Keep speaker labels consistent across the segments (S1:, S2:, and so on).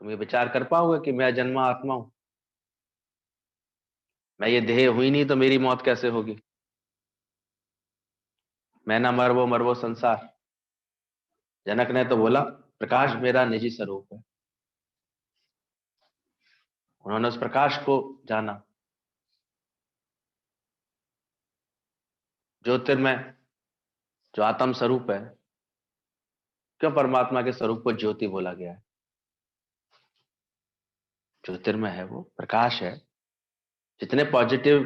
S1: तुम ये विचार कर पाओगे कि मैं जन्मा आत्मा हूं, मैं ये देह हुई नहीं तो मेरी मौत कैसे होगी? मैं ना मरवो मरवो संसार। जनक ने तो बोला प्रकाश मेरा निजी स्वरूप है। उन्होंने उस प्रकाश को जाना। ज्योतिर्मय जो आत्म स्वरूप है, क्यों परमात्मा के स्वरूप को ज्योति बोला गया है? ज्योतिर्मय है, वो प्रकाश है। जितने पॉजिटिव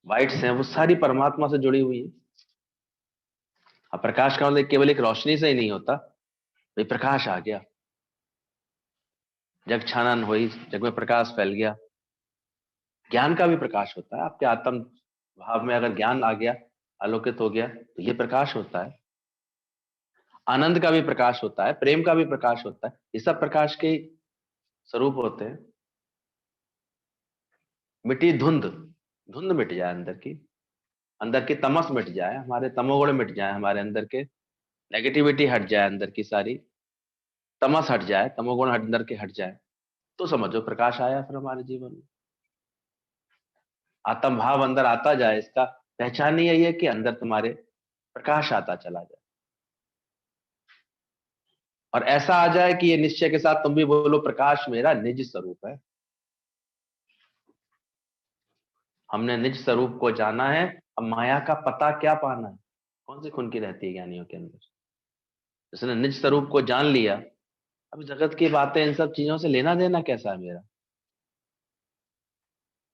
S1: वाइट्स हैं वो सारी परमात्मा से जुड़ी हुई है। अब प्रकाश का मतलब केवल एक रोशनी से ही नहीं होता, भाई प्रकाश आ गया, जग छानन हुई, जग में प्रकाश फैल गया। ज्ञान का भी प्रकाश होता है। आपके आत्म भाव में अगर ज्ञान आ गया, आलोकित हो गया, तो ये प्रकाश होता है। आनंद का भी प्रकाश होता है, प्रेम का भी प्रकाश होता है। ये सब प्रकाश के स्वरूप होते हैं। मिट्टी धुंध, धुंध मिट जाए अंदर की तमस मिट जाए, हमारे तमोगुण मिट जाए, हमारे अंदर के नेगेटिविटी हट जाए, अंदर की सारी तमस हट जाए, तमोगुण अंदर के हट जाए, तो समझो प्रकाश आया फिर हमारे जीवन में। आत्म भाव अंदर आता जाए, इसका पहचान ही यही है कि अंदर तुम्हारे प्रकाश आता चला जाए, और ऐसा आ जाए कि ये निश्चय के साथ तुम भी बोलो प्रकाश मेरा निज स्वरूप है। हमने निज स्वरूप को जाना है, अब माया का पता क्या पाना है? कौन सी खुनकी रहती है ज्ञानियों के अंदर? जिसने निज स्वरूप को जान लिया, अब जगत की बातें इन सब चीजों से लेना देना कैसा है मेरा?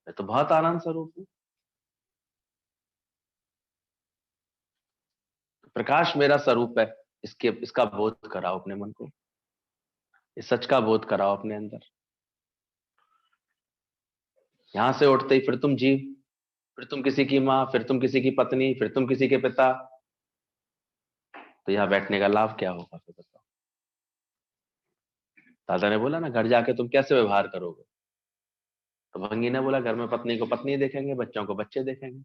S1: मैं तो बहुत आनंद स्वरूप हूँ। प्रकाश मेरा स्वरूप है, इसका बोध कराओ अपने मन को, इस सच का बोध कराओ अपने अंदर। यहां से उठते ही फिर तुम जीव, फिर तुम किसी की माँ, फिर तुम किसी की पत्नी, फिर तुम किसी के पिता। तो यहाँ बैठने का लाभ क्या होगा फिर बताओ? दादा ने बोला ना, घर जाके तुम कैसे व्यवहार करोगे? तो भंगी ने बोला घर में पत्नी को पत्नी देखेंगे, बच्चों को बच्चे देखेंगे।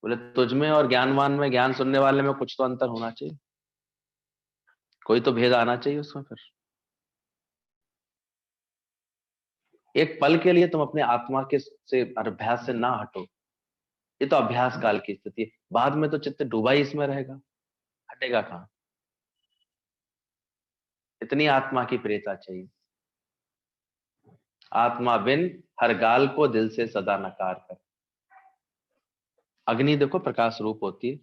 S1: बोले तुझमें और ज्ञानवान में, ज्ञान सुनने वाले में कुछ तो अंतर होना चाहिए, कोई तो भेद आना चाहिए उसमें। फिर एक पल के लिए तुम अपने आत्मा के से अभ्यास से ना हटो। ये तो अभ्यास काल की स्थिति है, बाद में तो चित्त डूबा ही इसमें रहेगा, हटेगा कहाँ? इतनी आत्मा की प्रेता चाहिए। आत्मा बिन हर गाल को दिल से सदा नकार कर। अग्नि देखो प्रकाश रूप होती है।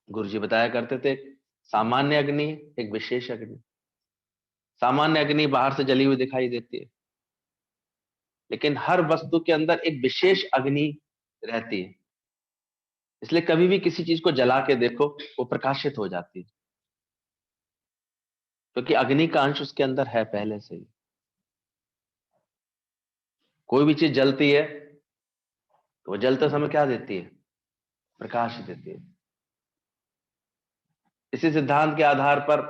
S1: गुरुजी बताया करते थे, एक सामान्य अग्नि, एक विशेष अग्नि। सामान्य अग्नि बाहर से जली हुई दिखाई देती है, लेकिन हर वस्तु के अंदर एक विशेष अग्नि रहती है। इसलिए कभी भी किसी चीज को जला के देखो, वो प्रकाशित हो जाती है, क्योंकि अग्नि का अंश उसके अंदर है पहले से ही। कोई भी चीज जलती है तो वो जलते समय क्या देती है? प्रकाश देती है। इसी सिद्धांत के आधार पर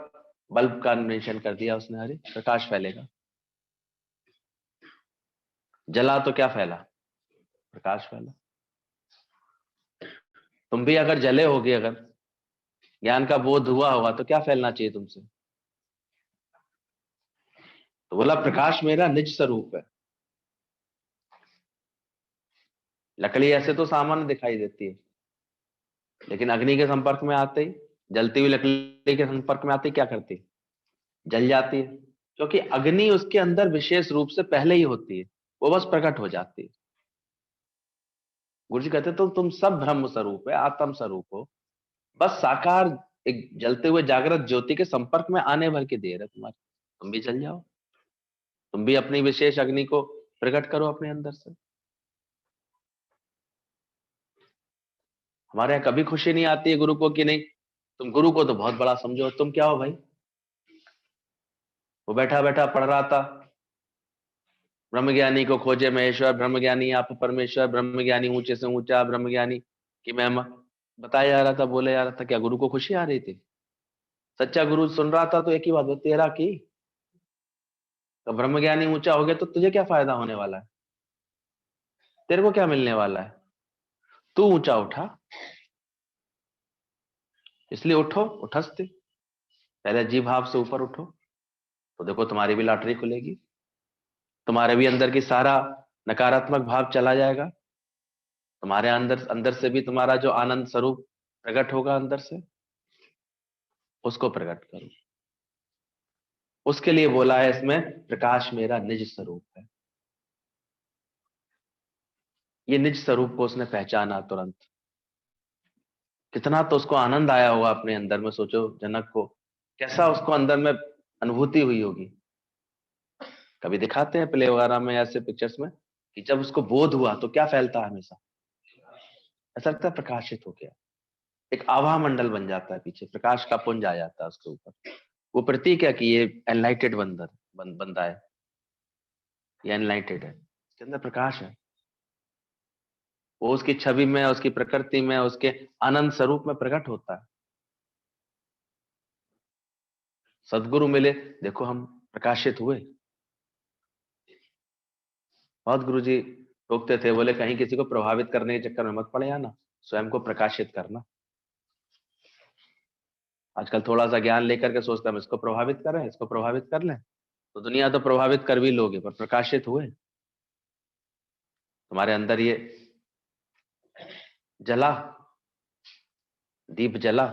S1: बल्ब का इन्वेंशन कर दिया उसने, हरे प्रकाश फैलेगा। जला तो क्या फैला? प्रकाश फैला। तुम भी अगर जले होगे, अगर ज्ञान का बोध हुआ होगा, तो क्या फैलना चाहिए तुमसे? तो बोला प्रकाश मेरा निज स्वरूप है। लकड़ी ऐसे तो सामान्य दिखाई देती है, लेकिन अग्नि के संपर्क में आते ही, जलती हुई लकड़ी के संपर्क में आते ही क्या करती है? जल जाती है। क्योंकि अग्नि उसके अंदर विशेष रूप से पहले ही होती है, वो बस प्रकट हो जाती है। गुरु जी कहते तो तुम सब ब्रह्म स्वरूप है, आत्म स्वरूप हो, बस साकार एक जलते हुए जागृत ज्योति के संपर्क में आने भर की देर है तुम्हारी, तुम भी जल जाओ। तुम भी अपनी विशेष अग्नि को प्रकट करो अपने अंदर से। हमारे यहाँ कभी खुशी नहीं आती है गुरु को कि नहीं, तुम गुरु को तो बहुत बड़ा समझो, तुम क्या हो भाई? वो बैठा बैठा पढ़ रहा था, ब्रह्मज्ञानी को खोजे महेश्वर, ब्रह्मज्ञानी आप परमेश्वर, ब्रह्मज्ञानी ऊंचे से ऊंचा, ब्रह्मज्ञानी की महिमा बताया जा रहा था, बोले जा रहा था। क्या गुरु को खुशी आ रही थी? सच्चा गुरु सुन रहा था तो एक ही बात, तेरा की तो ब्रह्मज्ञानी ऊंचा हो गया तो तुझे क्या फायदा होने वाला है? तेरे को क्या मिलने वाला है? तू ऊंचा उठा, इसलिए उठो, उठस्ते, पहले जी भाव से ऊपर उठो, तो देखो तुम्हारी भी लॉटरी खुलेगी, तुम्हारे भी अंदर की सारा नकारात्मक भाव चला जाएगा, तुम्हारे अंदर अंदर से भी तुम्हारा जो आनंद स्वरूप प्रकट होगा अंदर से, उसको प्रकट करो। उसके लिए बोला है इसमें, प्रकाश मेरा निज स्वरूप है। ये निज स्वरूप को उसने पहचाना तुरंत। कितना तो उसको आनंद आया होगा अपने अंदर में, सोचो जनक को कैसा उसको अंदर में अनुभूति हुई होगी। कभी दिखाते हैं प्ले वगैरह में ऐसे पिक्चर्स में कि जब उसको बोध हुआ तो क्या फैलता है, हमेशा ऐसा लगता है प्रकाशित हो गया, एक आभा मंडल बन जाता है, पीछे प्रकाश का पुंज आ जाता है उसके ऊपर। वो प्रतीक है कि ये एनलाइटेड बंदा है, ये एनलाइटेड है, इसके अंदर प्रकाश है। वो उसकी छवि में, उसकी प्रकृति में, उसके आनंद स्वरूप में प्रकट होता है। सदगुरु मिले, देखो हम प्रकाशित हुए। बहुत गुरु जी रोकते थे, बोले कहीं किसी को प्रभावित करने के चक्कर में मत पड़े आना, स्वयं को प्रकाशित करना। आजकल थोड़ा सा ज्ञान लेकर के सोचता है इसको प्रभावित करें, इसको प्रभावित कर लें, तो दुनिया तो प्रभावित कर भी लोगे, पर प्रकाशित हुए तुम्हारे अंदर ये जला, दीप जला।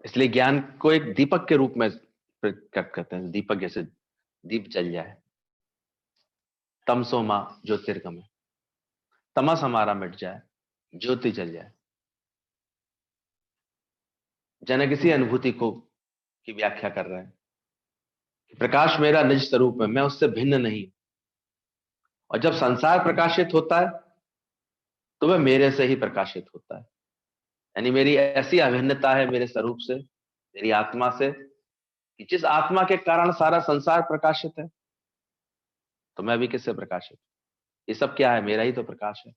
S1: इसलिए ज्ञान को एक दीपक के रूप में प्रकट करते हैं, दीपक जैसे दीप जल जाए। तमसो मां ज्योतिर्गमय, तमस हमारा मिट जाए, ज्योति जल जाए। जनक इसी अनुभूति को की व्याख्या कर रहे हैं कि प्रकाश मेरा निज स्वरूप है, मैं उससे भिन्न नहीं। और जब संसार प्रकाशित होता है तो वह मेरे से ही प्रकाशित होता है। यानी मेरी ऐसी अभिन्नता है मेरे स्वरूप से, मेरी आत्मा से, कि जिस आत्मा के कारण सारा संसार प्रकाशित है, तो मैं भी किससे प्रकाशित? ये सब क्या है? मेरा ही तो प्रकाश है।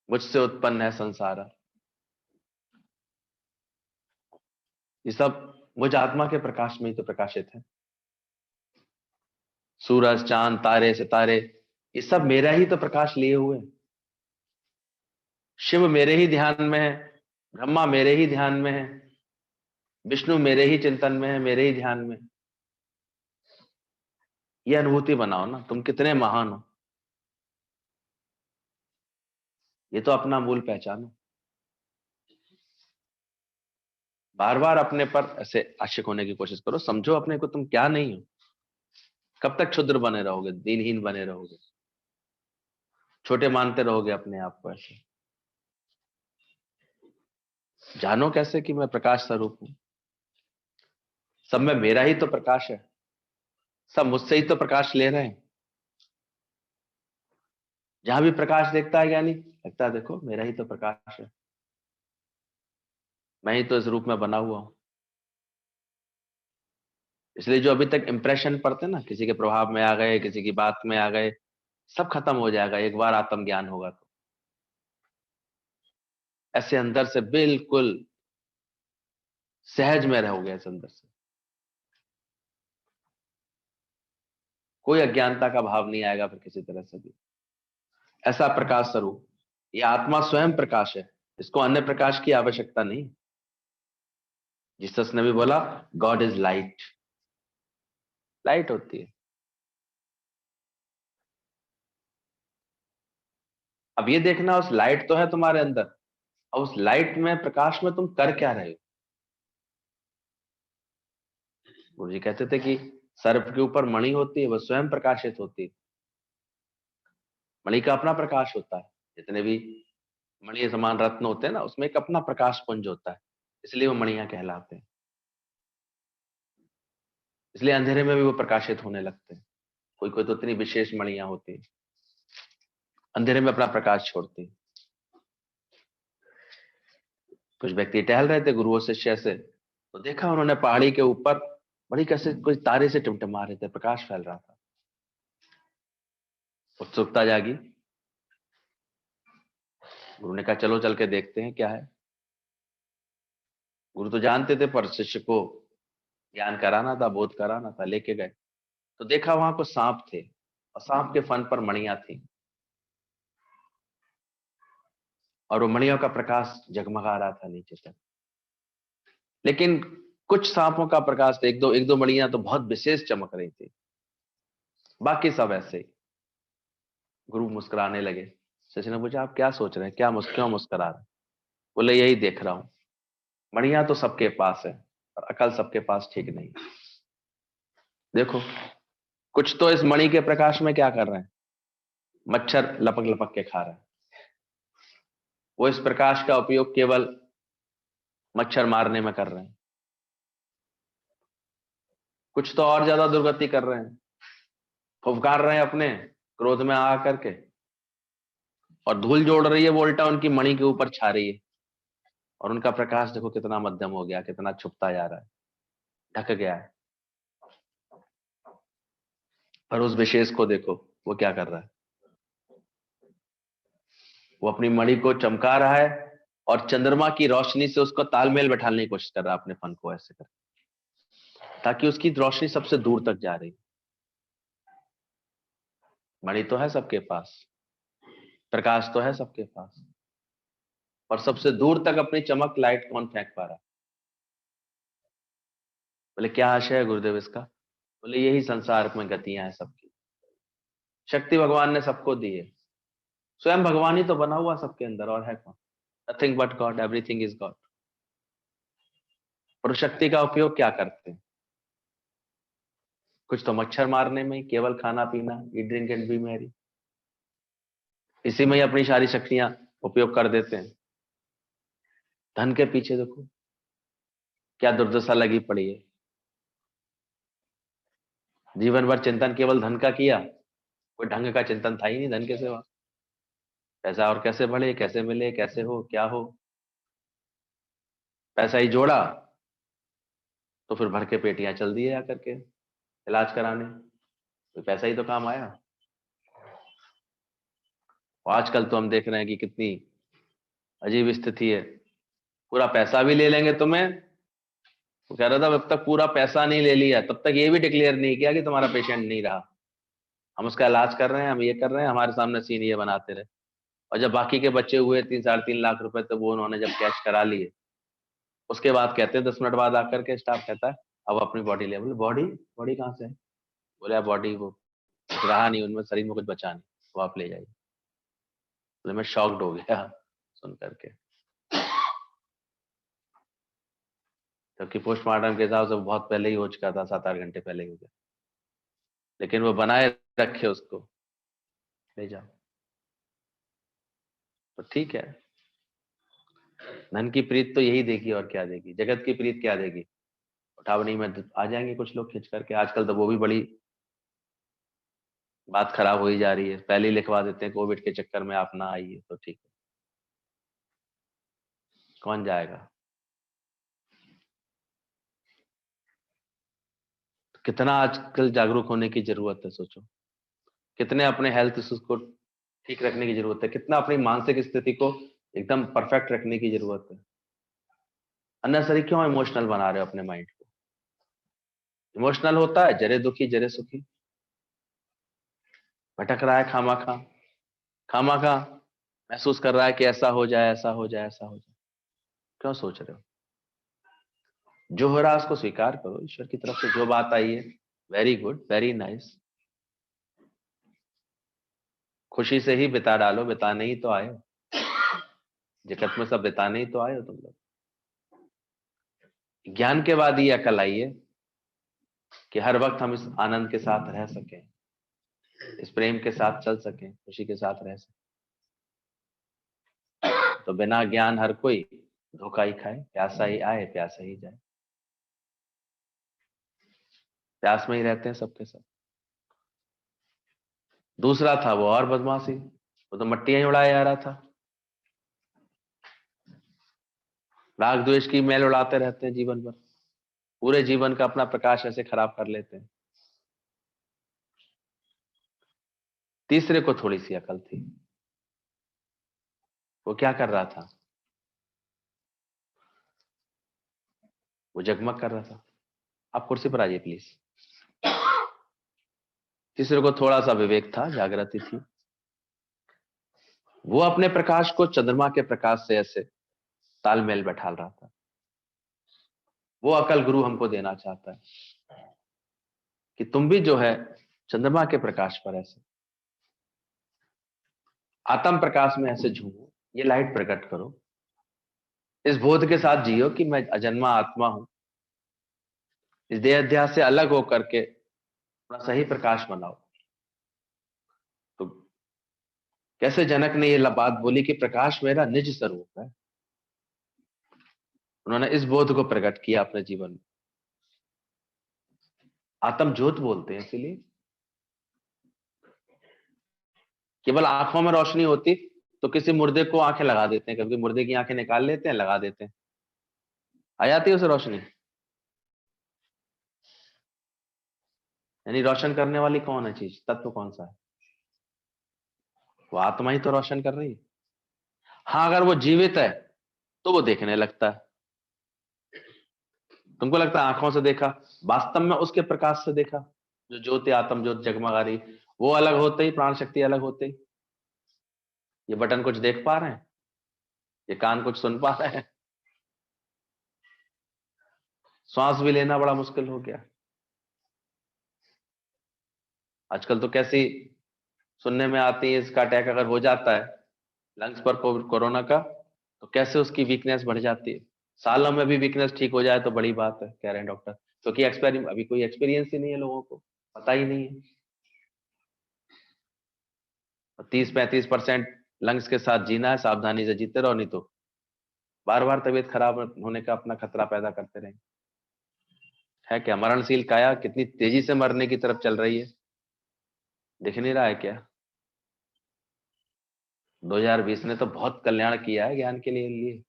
S1: मुझसे उत्पन्न है संसार, ये सब मुझ आत्मा के प्रकाश में ही तो प्रकाशित है। सूरज, चांद, तारे, सितारे, ये सब मेरा ही तो प्रकाश लिए हुए। शिव मेरे ही ध्यान में है, ब्रह्मा मेरे ही ध्यान में है, विष्णु मेरे ही चिंतन में है, मेरे ही ध्यान में। ये अनुभूति बनाओ ना, तुम कितने महान हो, ये तो अपना मूल पहचानो। बार बार अपने पर ऐसे आशिक होने की कोशिश करो, समझो अपने को तुम क्या नहीं हो। कब तक क्षुद्र बने रहोगे, दीनहीन बने रहोगे, छोटे मानते रहोगे अपने आप को? ऐसे जानो कैसे कि मैं प्रकाश स्वरूप हूं, सब में मेरा ही तो प्रकाश है, सब मुझसे ही तो प्रकाश ले रहे हैं। जहां भी प्रकाश देखता है ज्ञानी, लगता है देखो मेरा ही तो प्रकाश है, मैं ही तो इस रूप में बना हुआ हूं। इसलिए जो अभी तक इंप्रेशन पड़ते हैं ना, किसी के प्रभाव में आ गए, किसी की बात में आ गए, सब खत्म हो जाएगा एक बार आत्मज्ञान होगा तो। ऐसे अंदर से बिल्कुल सहज में रहोगे, ऐसे अंदर से कोई अज्ञानता का भाव नहीं आएगा फिर किसी तरह से भी। ऐसा प्रकाश स्वरूप, ये आत्मा स्वयं प्रकाश है, इसको अन्य प्रकाश की आवश्यकता नहीं। जीसस ने भी बोला गॉड इज लाइट, लाइट होती है। अब ये देखना, उस लाइट तो है तुम्हारे अंदर, अब उस लाइट में, प्रकाश में तुम कर क्या रहे हो? गुरु जी कहते थे कि सर्प के ऊपर मणि होती है, वह स्वयं प्रकाशित होती है। मणि का अपना प्रकाश होता है, जितने भी मणि समान रत्न होते हैं ना, उसमें एक अपना प्रकाश पुंज होता है, इसलिए वो मणियां कहलाते हैं। इसलिए अंधेरे में भी वो प्रकाशित होने लगते हैं। कोई कोई तो इतनी विशेष मणियां होती है, अंधेरे में अपना प्रकाश छोड़ती है। कुछ व्यक्ति टहल रहे थे गुरुओं शिष्य से, तो देखा उन्होंने पहाड़ी के ऊपर बड़ी कैसे कोई तारे से टिमटिमा रहे थे, प्रकाश फैल रहा था। उत्सुकता जागी, गुरु ने कहा चलो चल के देखते हैं क्या है। गुरु तो जानते थे, पर शिष्य को ज्ञान कराना था, बोध कराना था, लेके गए तो देखा वहां कुछ सांप थे, और सांप के फन पर मणियां थी। और वो मणियों का प्रकाश जगमगा रहा था नीचे तक। लेकिन कुछ सांपों का प्रकाश, एक दो मणियां तो बहुत विशेष चमक रही थी, बाकी सब ऐसे ही। गुरु मुस्कुराने लगे। शशि ने पूछा, आप क्या सोच रहे हैं, क्यों मुस्कुरा रहे हैं? बोले, यही देख रहा हूं, मणियां तो सबके पास है और अकल सबके पास ठीक नहीं। देखो, कुछ तो इस मणि के प्रकाश में क्या कर रहे हैं, मच्छर लपक लपक के खा रहे हैं। वो इस प्रकाश का उपयोग केवल मच्छर मारने में कर रहे हैं। कुछ तो और ज्यादा दुर्गति कर रहे हैं, फुफकार रहे हैं अपने क्रोध में आ करके, और धूल जोड़ रही है वो उल्टा उनकी मणि के ऊपर छा रही है। और उनका प्रकाश देखो कितना मध्यम हो गया, कितना छुपता जा रहा है, ढक गया है। पर उस विशेष को देखो, वो क्या कर रहा है, वो अपनी मणि को चमका रहा है और चंद्रमा की रोशनी से उसको तालमेल बैठाने की कोशिश कर रहा है, अपने फन को ऐसे कर, ताकि उसकी रोशनी सबसे दूर तक जा रही। मणि तो है सबके पास, प्रकाश तो है सबके पास, और सबसे दूर तक अपनी चमक लाइट कौन फेंक पा रहा है? बोले, क्या आशय है गुरुदेव इसका? बोले, यही संसार में गतियां हैं सबकी। शक्ति भगवान ने सबको दी है, स्वयं भगवान ही तो बना हुआ सबके अंदर, और है कौन? Nothing but God, everything is God. और उस शक्ति का उपयोग क्या करते हैं? कुछ तो मच्छर मारने में ही, केवल खाना पीना, eat drink and B Mary, इसी में ही अपनी सारी शक्तियां उपयोग कर देते हैं। धन के पीछे देखो क्या दुर्दशा लगी पड़ी है। जीवन भर चिंतन केवल धन का किया, कोई ढंग का चिंतन था ही नहीं धन के सिवा। पैसा और कैसे बढ़े, कैसे मिले, कैसे हो, क्या हो। पैसा ही जोड़ा तो फिर भर के पेटियां चल दिए आकर के इलाज कराने, तो पैसा ही तो काम आया। और आजकल तो हम देख रहे हैं कि कितनी अजीब स्थिति है, पूरा पैसा भी ले लेंगे तुम्हें। वो कह रहा था, जब तक पूरा पैसा नहीं ले लिया तब तक ये भी डिक्लेयर नहीं किया कि तुम्हारा पेशेंट नहीं रहा। हम उसका इलाज कर रहे हैं, हम ये कर रहे हैं, हमारे सामने सीन ये बनाते रहे। और जब बाकी के बच्चे हुए 3 साढ़े 3 लाख रुपए, तो वो उन्होंने जब कैश करा लिए, उसके बाद कहते हैं 10 मिनट बाद आकर के स्टाफ कहता है, अब अपनी बॉडी ले। बोले, बॉडी बॉडी कहाँ से है? बोले, आप बॉडी वो कुछ रहा नहीं उनमें, शरीर में कुछ बचा नहीं, वो आप ले जाइए। बोले, मैं शॉक्ड हो गया सुन करके, क्योंकि पोस्टमार्टम के हिसाब से बहुत पहले ही हो चुका था, 7 8 घंटे पहले ही हो गया। लेकिन वो बनाए रखे उसको, ले जाओ। तो ठीक है, धन की प्रीत तो यही देगी, और क्या देगी? जगत की प्रीत क्या देगी? उठावनी में आ जाएंगे कुछ लोग खिंच करके। आजकल तो वो भी बड़ी बात खराब हो ही जा रही है, पहले ही लिखवा देते हैं कोविड के चक्कर में आप ना आइए, तो ठीक है, कौन जाएगा? कितना आजकल जागरूक होने की जरूरत है, सोचो। कितने अपने हेल्थ इश्यूज को ठीक रखने की जरूरत है, कितना अपनी मानसिक स्थिति को एकदम परफेक्ट रखने की जरूरत है। अननेसेसरी क्यों इमोशनल बना रहे हो अपने माइंड को? इमोशनल होता है जरे दुखी जरे सुखी, भटक रहा है खामा खा, खामा खा महसूस कर रहा है कि ऐसा हो जाए, ऐसा हो जाए, ऐसा हो जाए। क्यों सोच रहे हो? जो हो रहा है उसको स्वीकार करो, ईश्वर की तरफ से जो बात आई है, वेरी गुड, वेरी नाइस। खुशी से ही बिता डालो, बिताने ही तो आए हो जगत में, सब बिताने ही तो आए हो तुम लोग। ज्ञान के बाद ये अकल आई है कि हर वक्त हम इस आनंद के साथ रह सकें, इस प्रेम के साथ चल सकें, खुशी के साथ रह सकें। तो बिना ज्ञान हर कोई धोखा ही खाए, प्यासा ही आए, प्यासा ही जाए। प्यास में ही रहते हैं सबके सब। दूसरा था वो और बदमाशी, वो तो मट्टियां ही उड़ाया जा रहा था। राग द्वेष की मैल उड़ाते रहते हैं जीवन भर, पूरे जीवन का अपना प्रकाश ऐसे खराब कर लेते हैं। तीसरे को थोड़ी सी अकल थी, वो क्या कर रहा था? वो जगमग कर रहा था। आप कुर्सी पर आइए प्लीज। तीसरे को थोड़ा सा विवेक था, जागृति थी। वो अपने प्रकाश को चंद्रमा के प्रकाश से ऐसे तालमेल बैठा रहा था। वो अकल गुरु हमको देना चाहता है कि तुम भी जो है चंद्रमा के प्रकाश पर ऐसे आत्म प्रकाश में ऐसे झूमो, ये लाइट प्रकट करो, इस बोध के साथ जियो कि मैं अजन्मा आत्मा हूं, इस देह अध्यास से अलग होकर के अपना सही प्रकाश बनाओ। तो कैसे जनक ने ये बात बोली कि प्रकाश मेरा निज स्वरूप है, उन्होंने इस बोध को प्रकट किया अपने जीवन में। आत्म ज्योत बोलते हैं इसीलिए। केवल आंखों में रोशनी होती तो किसी मुर्दे को आंखें लगा देते हैं, कभी मुर्दे की आंखें निकाल लेते हैं, लगा देते हैं, आ जाती है उसे रोशनी। यानी रोशन करने वाली कौन है चीज, तत्व कौन सा है? वो आत्मा ही तो रोशन कर रही है। हाँ, अगर वो जीवित है तो वो देखने लगता है। तुमको लगता है आंखों से देखा, वास्तव में उसके प्रकाश से देखा। जो ज्योति आत्म ज्योत जगमगा रही, वो अलग होते ही, प्राण शक्ति अलग होते ही ये बटन कुछ देख पा रहे हैं, ये कान कुछ सुन पा रहे हैं, श्वास भी लेना बड़ा मुश्किल हो गया। आजकल तो कैसी सुनने में आती है, इसका अटैक अगर हो जाता है लंग्स पर कोरोना का, तो कैसे उसकी वीकनेस बढ़ जाती है। सालों में भी वीकनेस ठीक हो जाए तो बड़ी बात है, कह रहे हैं डॉक्टर, क्योंकि अभी कोई एक्सपीरियंस ही नहीं है, लोगों को पता ही नहीं है। 30-35% लंग्स के साथ जीना है, सावधानी से जीते रहो, नहीं तो बार बार तबीयत खराब होने का अपना खतरा पैदा करते रहेंगे। है क्या मरणशील काया कितनी तेजी से मरने की तरफ चल रही है, दिख नहीं रहा है क्या? 2020 ने तो बहुत कल्याण किया है ज्ञान के लिए।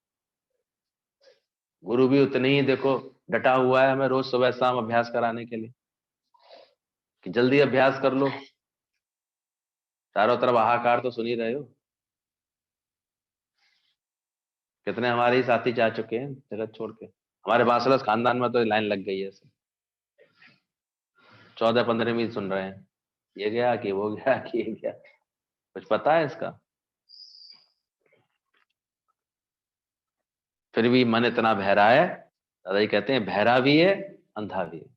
S1: गुरु भी उतने ही देखो डटा हुआ है हमें रोज सुबह शाम अभ्यास कराने के लिए कि जल्दी अभ्यास कर लो। चारों तरफ हाहाकार तो सुन ही रहे हो, कितने हमारे ही साथी जा चुके हैं जगत छोड़ के। हमारे बांसलस खानदान में तो लाइन लग गई है, 14-15वीं सुन रहे हैं, ये गया कि वो गया कि ये गया, कुछ पता है इसका? फिर भी मन इतना बहरा है, दादाजी कहते हैं बहरा भी है अंधा भी है,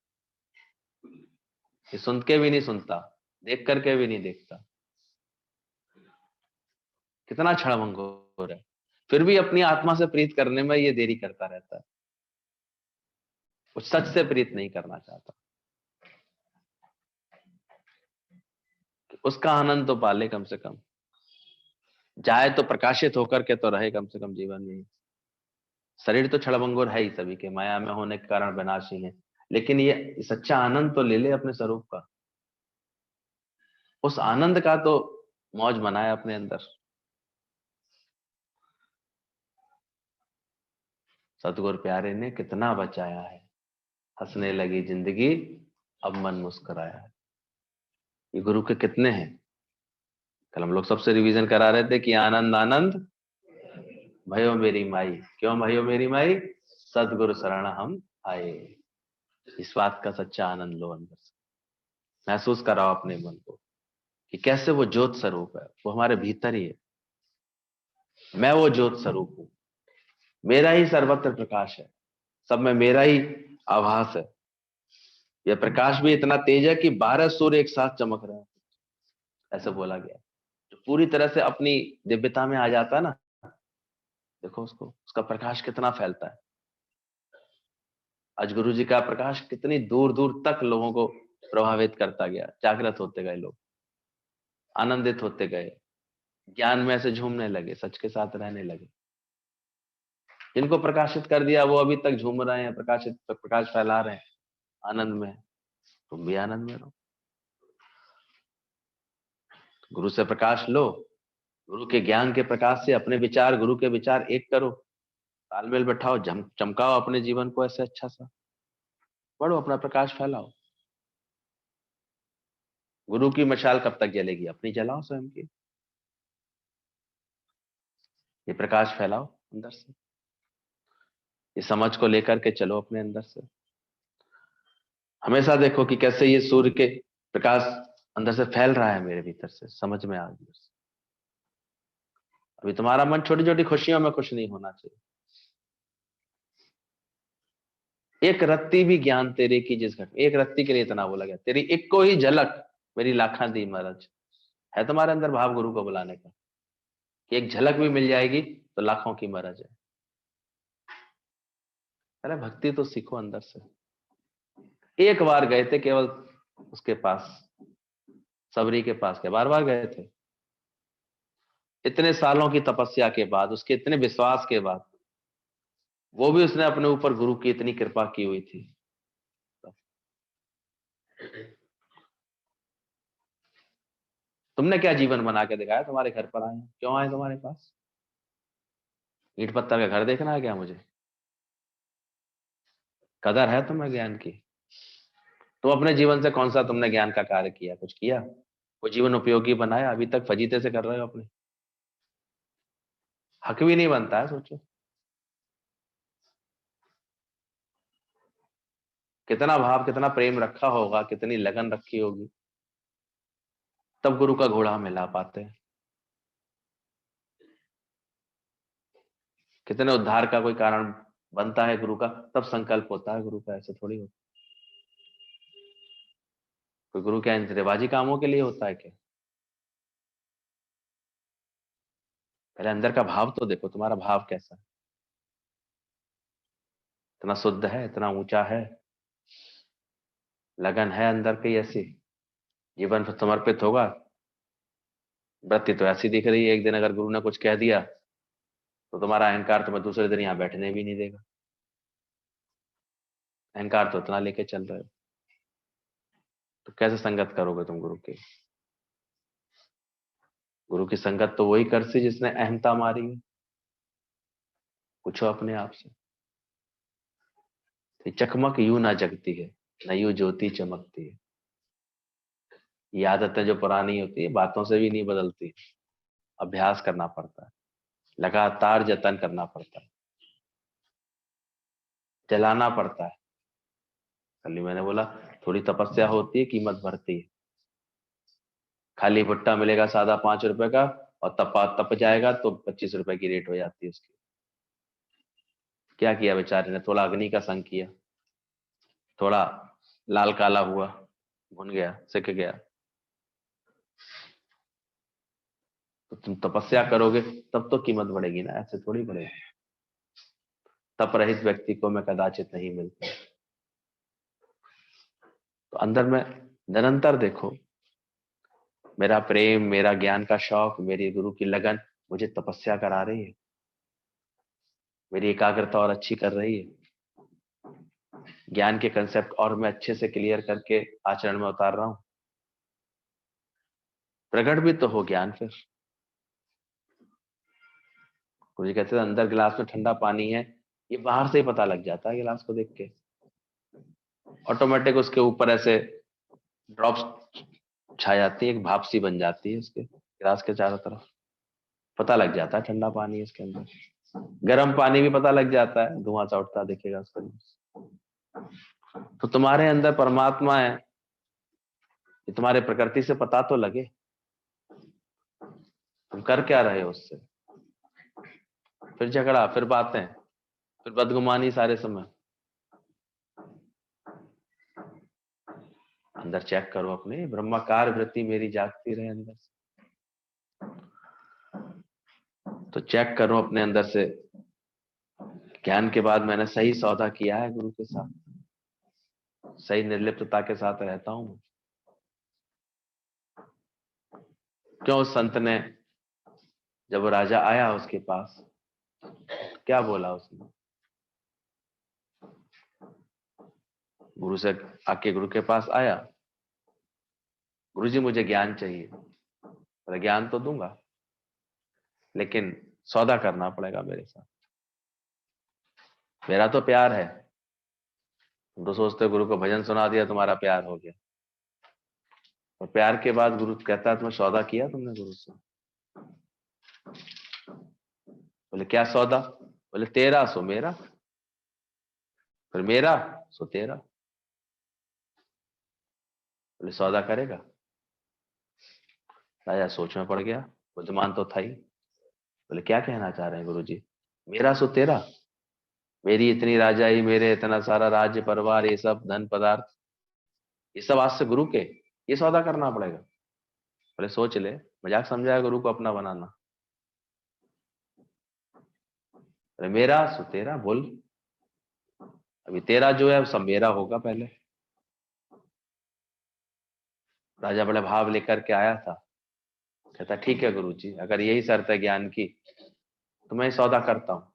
S1: ये सुन के भी नहीं सुनता, देख करके भी नहीं देखता। कितना क्षणभंगुर है, फिर भी अपनी आत्मा से प्रीत करने में ये देरी करता रहता है, वो सच से प्रीत नहीं करना चाहता। उसका आनंद तो पाले कम से कम, जाए तो प्रकाशित होकर के तो रहे कम से कम जीवन में। शरीर तो क्षणभंगुर है ही, सभी के माया में होने के कारण विनाशी है, लेकिन ये सच्चा आनंद तो ले ले अपने स्वरूप का, उस आनंद का तो मौज मनाए अपने अंदर। सतगुरु प्यारे ने कितना बचाया है, हंसने लगी जिंदगी अब मन मुस्कुराया है। ये गुरु के कितने हैं। कल हम लोग सबसे रिवीजन करा रहे थे कि आनंद आनंद भयो मेरी माई, क्यों भयो मेरी माई, सतगुरु शरण हम आए। इस बात का सच्चा आनंद लो, अंदर से महसूस कराओ अपने मन को कि कैसे वो ज्योत स्वरूप है, वो हमारे भीतर ही है। मैं वो ज्योत स्वरूप हूं, मेरा ही सर्वत्र प्रकाश है, सब में मेरा ही आभास है। यह प्रकाश भी इतना तेज है कि 12 सूर्य एक साथ चमक रहे हैं, ऐसा बोला गया। जो पूरी तरह से अपनी दिव्यता में आ जाता है ना, देखो उसको, उसका प्रकाश कितना फैलता है। आज गुरु जी का प्रकाश कितनी दूर दूर तक लोगों को प्रभावित करता गया, जागृत होते गए लोग, आनंदित होते गए, ज्ञान में ऐसे झूमने लगे, सच के साथ रहने लगे। जिनको प्रकाशित कर दिया वो अभी तक झूम रहे हैं, प्रकाशित प्रकाश फैला रहे हैं, आनंद में। तुम भी आनंद में रहो, गुरु से प्रकाश लो, गुरु के ज्ञान के प्रकाश से अपने विचार गुरु के विचार एक करो, तालमेल बैठाओ, चमकाओ अपने जीवन को ऐसे अच्छा सा, बढ़ो, अपना प्रकाश फैलाओ। गुरु की मशाल कब तक जलेगी, अपनी जलाओ स्वयं की, ये प्रकाश फैलाओ अंदर से, ये समझ को लेकर के चलो अपने अंदर से। हमेशा देखो कि कैसे ये सूर्य के प्रकाश अंदर से फैल रहा है, मेरे भीतर से समझ में आ गया। अभी तुम्हारा मन छोटी छोटी खुशियों में खुश नहीं होना चाहिए। एक रत्ती भी ज्ञान तेरे की जिस घट, एक रत्ती के लिए इतना बोला गया, तेरी एक को ही झलक मेरी लाखा दी मरज। है तुम्हारे अंदर भाव गुरु को बुलाने का, कि एक झलक भी मिल जाएगी तो लाखों की मरज है। अरे भक्ति तो सीखो अंदर से। एक बार गए थे केवल उसके पास, सबरी के पास, के बार बार गए थे? इतने सालों की तपस्या के बाद, उसके इतने विश्वास के बाद, वो भी उसने अपने ऊपर गुरु की इतनी कृपा की हुई थी। तुमने क्या जीवन बना के दिखाया? तुम्हारे घर पर आए, क्यों आए तुम्हारे पास? ईंट पत्थर का घर देखना है क्या मुझे? कदर है तुम्हें ज्ञान की? तुम अपने जीवन से कौन सा तुमने ज्ञान का कार्य किया? कुछ किया? वो जीवन उपयोगी बनाया? अभी तक फजीते से कर रहे हो अपने। हक भी नहीं बनता है, सोचो कितना भाव, कितना प्रेम रखा होगा, कितनी लगन रखी होगी, तब गुरु का घोड़ा मिला पाते हैं। कितने उद्धार का कोई कारण बनता है गुरु का, तब संकल्प होता है गुरु का, ऐसे थोड़ी होता। कोई गुरु क्या इन रिवाजी कामों के लिए होता है क्या? पहले अंदर का भाव तो देखो, तुम्हारा भाव कैसा है? इतना शुद्ध है, इतना ऊंचा है, लगन है अंदर की ऐसी, जीवन पर समर्पित होगा। वृत्ति तो ऐसी दिख रही है, एक दिन अगर गुरु ने कुछ कह दिया तो तुम्हारा अहंकार तुम्हें दूसरे दिन यहाँ बैठने भी नहीं देगा। अहंकार तो इतना लेके चल रहे हो, तो कैसे संगत करोगे तुम गुरु की? गुरु की संगत तो वही कर सी जिसने अहमता मारी है। पूछो अपने आप से। ये चकमक यूं ना जगती है, न यूं ज्योति चमकती है। ये आदतें जो पुरानी होती है, बातों से भी नहीं बदलती। अभ्यास करना पड़ता है, लगातार जतन करना पड़ता है, जलाना पड़ता है। कल ही मैंने बोला, थोड़ी तपस्या होती है, कीमत बढ़ती है। खाली भुट्टा मिलेगा सादा 5 रुपए का, और तपा तप जाएगा तो 25 रुपए की रेट हो जाती है उसकी। क्या किया बेचारे ने? थोड़ा अग्नि का संग किया, थोड़ा लाल काला हुआ, भुन गया, सिक गया। तो तुम तपस्या करोगे तब तो कीमत बढ़ेगी ना, ऐसे थोड़ी बढ़ेगी। तप रहित व्यक्ति को मैं कदाचित नहीं मिलता। तो अंदर में निरंतर देखो, मेरा प्रेम, मेरा ज्ञान का शौक, मेरी गुरु की लगन मुझे तपस्या करा रही है, मेरी एकाग्रता और अच्छी कर रही है, ज्ञान के कंसेप्ट और मैं अच्छे से क्लियर करके आचरण में उतार रहा हूं। प्रकट भी तो हो ज्ञान फिर। गुरु जी कहते थे अंदर गिलास में ठंडा पानी है, ये बाहर से ही पता लग जाता है गिलास को देख के। ऑटोमेटिक उसके ऊपर ऐसे ड्रॉप्स छा जाती है, एक भाप सी बन जाती है उसके गिलास के चारों तरफ। पता लग जाता है ठंडा पानी है इसके अंदर। गर्म पानी भी पता लग जाता है, धुआं सा उठता दिखेगा उसके अंदर। तो तुम्हारे अंदर परमात्मा है, ये तुम्हारे प्रकृति से पता तो लगे। तुम कर क्या रहे हो उससे? फिर झगड़ा, फिर बातें, फिर बदगुमानी सारे समय। अंदर चेक करो अपने, ब्रह्माकार वृत्ति मेरी जागती रहे अंदर से। तो चेक करो अपने अंदर से, ज्ञान के बाद मैंने सही सौदा किया है गुरु के साथ, सही निर्लिप्तता के साथ रहता हूं। क्यों उस संत ने, जब वो राजा आया उसके पास, क्या बोला उसने? गुरु से आके गुरु के पास आया, गुरु जी मुझे ज्ञान चाहिए। बोले ज्ञान तो दूंगा, लेकिन सौदा करना पड़ेगा मेरे साथ। मेरा तो प्यार है। तुम तो सोचते हो गुरु को भजन सुना दिया तुम्हारा प्यार हो गया, और प्यार के बाद गुरु कहता है तुम्हें सौदा किया तुमने गुरु से? बोले क्या सौदा? बोले तेरा सो मेरा, फिर मेरा सो तेरा। बोले सौदा करेगा? राजा सोच में पड़ गया, बुद्धिमान तो था ही। बोले क्या कहना चाह रहे हैं गुरुजी? मेरा सो तेरा, मेरी इतनी राजाई, मेरे इतना सारा राज्य परिवार, ये सब धन पदार्थ, ये सब आज से गुरु के, ये सौदा करना पड़ेगा। बोले सोच ले, मजाक समझाया गुरु को अपना बनाना। बोले मेरा सो तेरा, बोल अभी तेरा जो है सब मेरा होगा पहले। राजा बड़े भाव लेकर के आया था, कहता ठीक है गुरुजी, अगर यही शर्त है ज्ञान की तो मैं सौदा करता हूँ।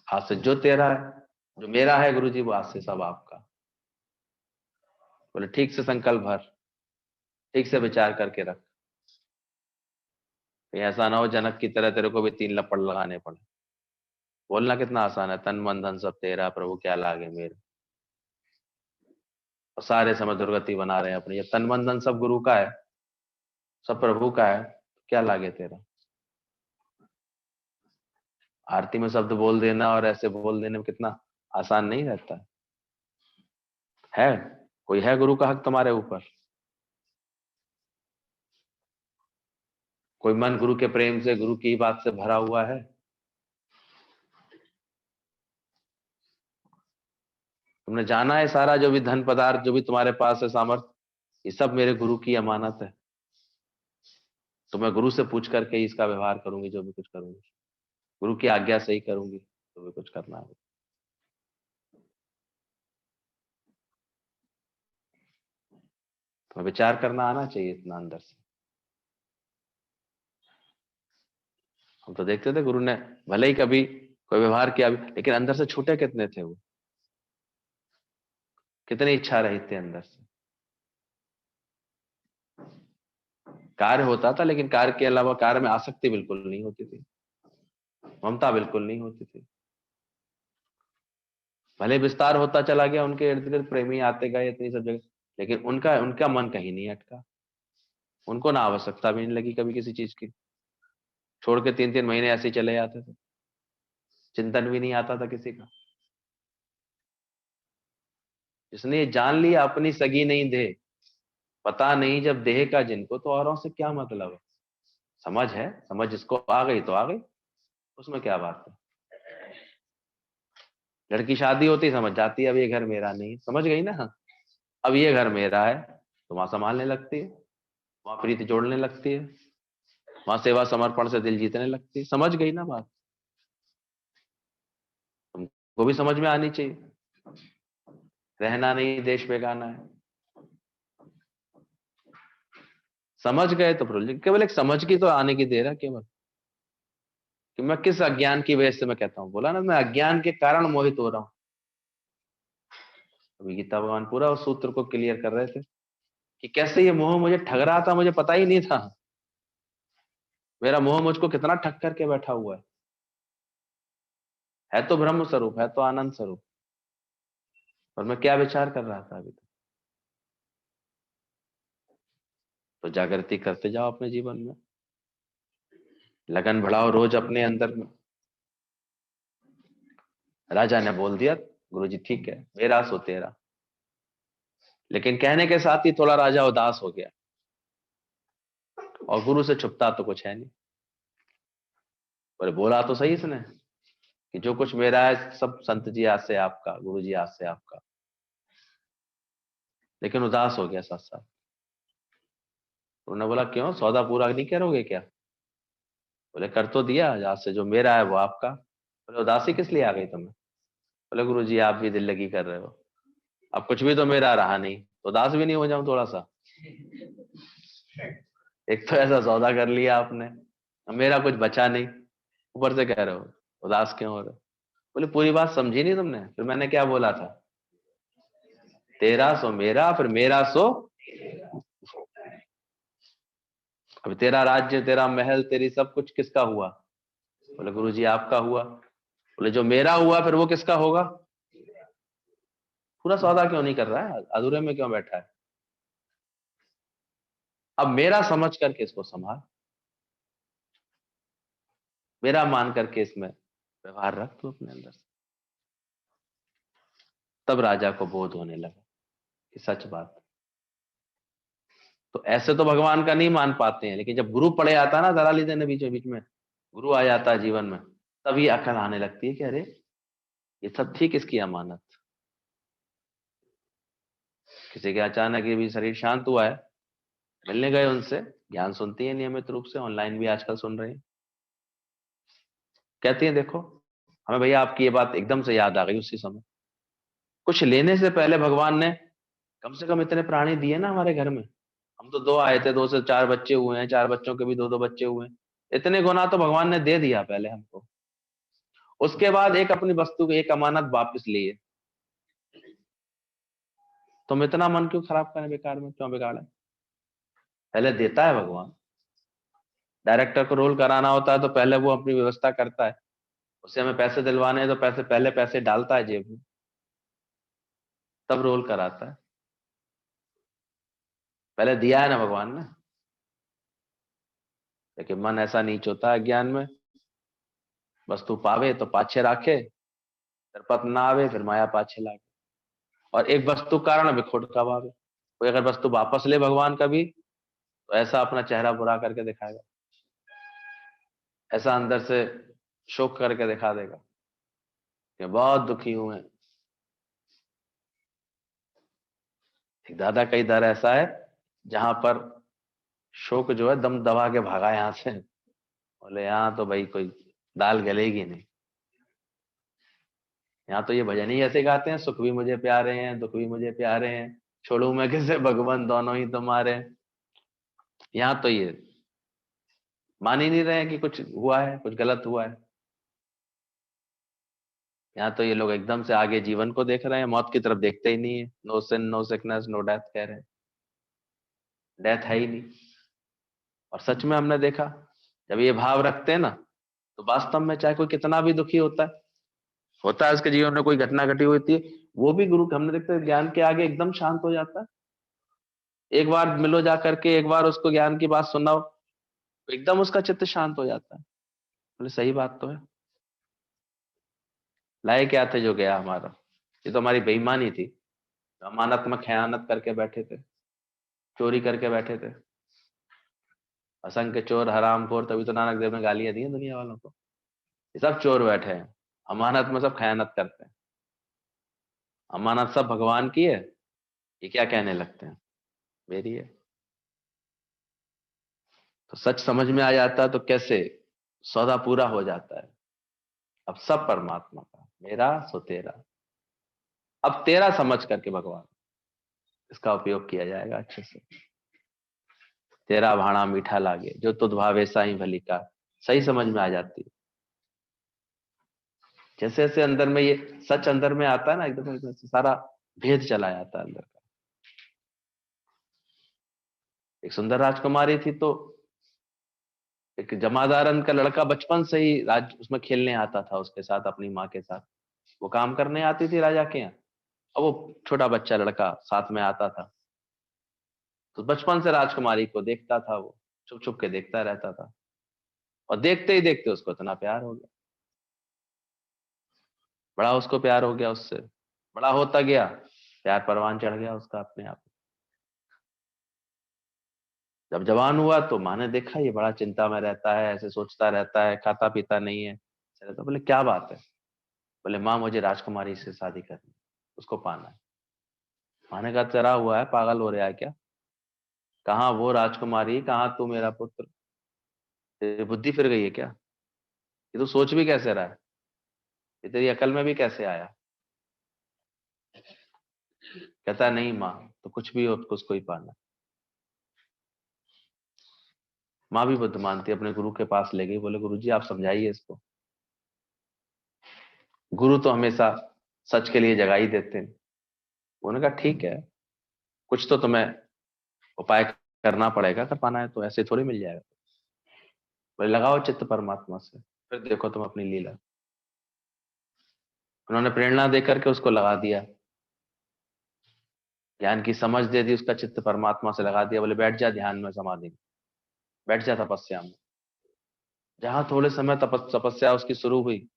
S1: आज से जो तेरा है, जो मेरा है गुरुजी, वो आज से सब आपका। बोले ठीक से संकल्प भर, ठीक से विचार करके रख, कहीं ऐसा ना हो जनक की तरह तेरे को भी 3 लपड़ लगाने पड़े। बोलना कितना आसान है, तन मन धन सब तेरा, प्रभु क्या लागे मेरे। और सारे समय दुर्गति बना रहे हैं अपनी। ये तन मन धन सब गुरु का है, सब प्रभु का है, क्या लागे तेरा। आरती में शब्द बोल देना और ऐसे बोल देने में कितना आसान नहीं रहता है। कोई है गुरु का हक तुम्हारे ऊपर? कोई मन गुरु के प्रेम से, गुरु की बात से भरा हुआ है? तुमने जाना है सारा जो भी धन पदार्थ, जो भी तुम्हारे पास है सामर्थ, ये सब मेरे गुरु की अमानत है। तो मैं गुरु से पूछ करके ही इसका व्यवहार करूंगी, जो भी कुछ करूंगी गुरु की आज्ञा से ही करूंगी, जो भी कुछ करना है। तो विचार करना आना चाहिए इतना अंदर से। हम तो देखते थे गुरु ने भले ही कभी कोई व्यवहार किया भी, लेकिन अंदर से छूटे कितने थे वो, कितनी इच्छा रही थी अंदर से। कार्य होता था, लेकिन कार्य के अलावा कार्य में आसक्ति बिल्कुल नहीं होती थी, ममता बिल्कुल नहीं होती थी। भले विस्तार होता चला गया, उनके इर्द गिर्द प्रेमी आते गए इतनी सब जगह, लेकिन उनका उनका मन कहीं नहीं अटका। उनको ना आवश्यकता भी नहीं लगी कभी किसी चीज की। छोड़ के 3-3 महीने ऐसे ही चले जाते थे, चिंतन भी नहीं आता था किसी का। जिसने ये जान लिया अपनी सगी नहीं दे, पता नहीं जब देह का जिनको, तो औरों से क्या मतलब है। समझ है, समझ जिसको आ गई तो आ गई, उसमें क्या बात है। लड़की शादी होती समझ जाती है, अब ये घर मेरा नहीं, समझ गई ना, अब ये घर मेरा है, तो वहां संभालने लगती है, वहां प्रीति जोड़ने लगती है, वहां सेवा समर्पण से दिल जीतने लगती है। समझ गई ना बात, तुमको भी समझ में आनी चाहिए। रहना नहीं देश बेगाना है। समझ गए तो प्रभु, केवल एक समझ की तो आने की देर है केवल, कि मैं किस अज्ञान की वजह से मैं कहता हूँ, बोला ना मैं अज्ञान के कारण मोहित हो रहा हूँ। अभी गीता भगवान पूरा उस सूत्र को क्लियर कर रहे थे कि कैसे ये मोह मुझे ठग रहा था, मुझे पता ही नहीं था। मेरा मोह मुझको कितना ठग करके बैठा हुआ है तो ब्रह्म स्वरूप, है तो आनंद स्वरूप, और मैं क्या विचार कर रहा था अभी तक। तो जागृति करते जाओ अपने जीवन में, लगन बढ़ाओ रोज अपने अंदर में। राजा ने बोल दिया गुरुजी ठीक है, मेरा सो तेरा, लेकिन कहने के साथ ही थोड़ा राजा उदास हो गया, और गुरु से छुपता तो कुछ है नहीं। बोले बोला तो सही इसने कि जो कुछ मेरा है सब संत जी आज से आपका, गुरु जी आज से आपका, लेकिन उदास हो गया साथ साथ। उन्होंने बोला क्यों, सौदा पूरा नहीं करोगे क्या? बोले कर तो दिया, आज से जो मेरा है वो आपका। बोले उदासी किस लिए आ गई तुम्हें? बोले गुरु जी आप भी दिल लगी कर रहे हो, अब कुछ भी तो मेरा रहा नहीं, तो उदास भी नहीं हो जाऊं थोड़ा सा? एक तो ऐसा सौदा कर लिया आपने, अब मेरा कुछ बचा नहीं, ऊपर से कह रहे हो उदास क्यों हो रहे हो? बोले पूरी बात समझी नहीं तुमने, फिर मैंने क्या बोला था, तेरा सो मेरा, फिर मेरा सो। अब तेरा राज्य, तेरा महल, तेरी सब कुछ किसका हुआ? बोले गुरु जी आपका हुआ। बोले जो मेरा हुआ फिर वो किसका होगा? पूरा सौदा क्यों नहीं कर रहा है, अधूरे में क्यों बैठा है? अब मेरा समझ करके इसको संभाल, मेरा मान करके इसमें व्यवहार रख तू अपने अंदर से। तब राजा को बोध होने लगा कि सच बात, तो ऐसे तो भगवान का नहीं मान पाते हैं, लेकिन जब गुरु पड़े आता है ना, जरा ली देने बीच बीच में गुरु आ जाता है जीवन में, तभी अकल आने लगती है कि अरे ये सब ठीक, इसकी अमानत। किसी के अचानक ये भी शरीर शांत हुआ है, मिलने गए उनसे, ज्ञान सुनती है नियमित रूप से, ऑनलाइन भी आजकल सुन रहे हैं, कहती है देखो हमें भैया आपकी ये बात एकदम से याद आ गई उसी समय, कुछ लेने से पहले भगवान ने कम से कम इतने प्राणी दिए ना हमारे घर में। हम तो दो आए थे, 2 से 4 बच्चे हुए हैं, 4 बच्चों के भी 2-2 बच्चे हुए हैं, इतने गुना तो भगवान ने दे दिया पहले हमको। उसके बाद एक अपनी वस्तु की एक अमानत वापस लिए, तुम इतना मन क्यों खराब करें, बेकार में क्यों बिगाड़े। पहले देता है भगवान, डायरेक्टर को रोल कराना होता है तो पहले वो अपनी व्यवस्था करता है, उससे हमें पैसे दिलवाने हैं तो पैसे पहले पैसे डालता है जेब में, तब रोल कराता है। पहले दिया है ना भगवान ने। लेकिन मन ऐसा नीच होता है ज्ञान में, वस्तु पावे तो पाछे राखे, दरपत ना आवे फिर माया पाछे लागे, और एक वस्तु कारण बिखोट कबावे। कोई अगर वस्तु वापस ले भगवान का भी, तो ऐसा अपना चेहरा बुरा करके दिखाएगा, ऐसा अंदर से शोक करके दिखा देगा कि बहुत दुखी हूं मैं। एक दादा का दर ऐसा है जहां पर शोक जो है दम दबा के भागा यहां से, बोले यहाँ तो भाई कोई दाल गलेगी नहीं। यहाँ तो ये भजन ही ऐसे गाते हैं, सुख भी मुझे प्यारे हैं दुख भी मुझे प्यारे हैं, छोड़ू मैं किसे भगवान दोनों ही तुम्हारे। यहाँ तो ये मान ही नहीं रहे हैं कि कुछ हुआ है, कुछ गलत हुआ है। यहाँ तो ये लोग एकदम से आगे जीवन को देख रहे हैं, मौत की तरफ देखते ही नहीं है। No sin no sickness no death कह रहे हैं, डेथ है ही नहीं। और सच में हमने देखा, जब ये भाव रखते हैं ना, तो वास्तव में चाहे कोई कितना भी दुखी होता है उसके जीवन में कोई घटना घटी होती है, वो भी गुरु हमने देखते हैं ज्ञान के आगे एकदम शांत हो जाता है। एक बार मिलो जा करके, एक बार उसको ज्ञान की बात सुनाओ, तो एकदम उसका चित्त शांत हो जाता है। बोले सही बात तो है, लाए क्या थे जो गया हमारा, ये तो हमारी बेईमानी थी, अमानत में खयानत करके बैठे थे, चोरी करके बैठे थे। असंख्य चोर हरामखोर, तभी तो नानक देव ने गालियां दी हैं दुनिया वालों को, ये सब चोर बैठे हैं, अमानत में सब खयानत करते हैं। अमानत सब भगवान की है, ये क्या कहने लगते हैं मेरी है। तो सच समझ में आ जाता है तो कैसे सौदा पूरा हो जाता है। अब सब परमात्मा का, मेरा सो तेरा। अब तेरा समझ करके भगवान, इसका उपयोग किया जाएगा अच्छे से। तेरा भाणा मीठा लागे, जो तुध भावे साई भली का, सही समझ में आ जाती है। जैसे जैसे अंदर में ये सच अंदर में आता है ना, एकदम से सारा भेद चला जाता है अंदर का। एक सुंदर राजकुमारी थी, तो एक जमादारन का लड़का बचपन से ही राज उसमें खेलने आता था उसके साथ, अपनी माँ के साथ, वो काम करने आती थी राजा के यहाँ। अब वो छोटा बच्चा लड़का साथ में आता था, तो बचपन से राजकुमारी को देखता था, वो छुप छुप के देखता रहता था, और देखते ही देखते उसको इतना प्यार हो गया, बड़ा उसको प्यार हो गया उससे, बड़ा होता गया, प्यार परवान चढ़ गया उसका अपने आप। जब जवान हुआ तो माँ ने देखा ये बड़ा चिंता में रहता है, ऐसे सोचता रहता है, खाता पीता नहीं है। चले तो बोले क्या बात है, बोले माँ मुझे राजकुमारी से शादी करनी, उसको पाना है। माँ ने कहा चरा हुआ है, पागल हो रहा है क्या, कहाँ वो राजकुमारी, कहाँ तू मेरा पुत्र, तेरी बुद्धि फिर गई है क्या, ये तो सोच भी कैसे रहा है, ये तेरी अकल में भी कैसे आया। कहता है नहीं माँ, तो कुछ भी हो उसको ही पाना। माँ भी बुद्ध मानती, अपने गुरु के पास ले गई, बोले गुरु जी आप समझाइए इसको। गुरु तो हमेशा सच के लिए जगह ही देते हैं। उन्होंने कहा ठीक है, कुछ तो तुम्हें उपाय करना पड़ेगा, कर पाना है तो ऐसे थोड़ी मिल जाएगा। बोले लगाओ चित्त परमात्मा से, फिर देखो तुम अपनी लीला। उन्होंने प्रेरणा देकर के उसको लगा दिया, ज्ञान की समझ दे दी, उसका चित्त परमात्मा से लगा दिया। बोले बैठ जा ध्यान में, समाधि में बैठ जा, तपस्या में। जहां थोड़े समय तपस्या उसकी शुरू हुई,